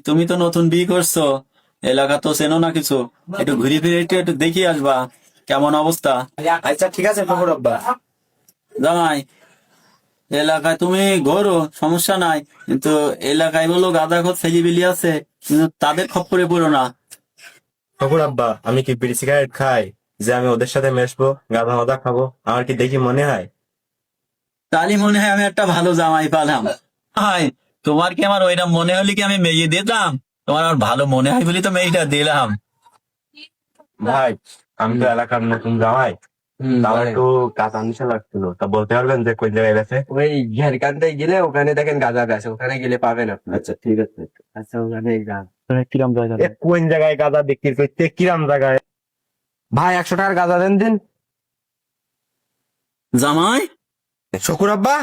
তুমি তো নতুন বিয়ে করছো, এলাকা তো চেনো না কিছু, একটু ঘুরে ফিরে একটু দেখি আসবা কেমন অবস্থা। আচ্ছা ঠিক আছে ফখর আব্বা। জামাই, এলাকায় তুমি ঘোরো, সমস্যা নাই, কিন্তু এলাকায় বলো গাঁদাখোর ছেলেবিলি আছে, কিন্তু তাদের খপ্পরে পড়ো না। ফখর আব্বা, আমি কি বিড়ি সিগারেট খাই যে আমি ওদের সাথে মেশবো, গাঁদা মাদা খাবো? আমার কি দেখি মনে হয়? তাহলে মনে হয় আমি একটা ভালো জামাই পালাম। হাই, তোমার কি আমার ওইরকম মনে হলে কি আমি মেয়ে দিতাম? তোমার আমার ভালো মনে হয় বলে তো মেয়েটা দিলাম। ভাই, আমি তো এলাকার নতুন জামাই, আমার একটু কাঁচা নিশা লাগছিল, তা বলতে পারবেন যে কোন জায়গায় গেছে? ওই ঝাড়খণ্ডে গেলে ওখানে দেখেন গাঁজা গাছ, ওখানে গেলে পাবেন আপনি। আচ্ছা ঠিক আছে। আচ্ছা ওখানে গাছ। কিরম জায়গা? কোন জায়গায় গাঁজা বিক্রি করতে, কিরাম জায়গায়? ভাই 100 টাকার গাঁজা দেন দিন। জামাই, শকুর আব্বা।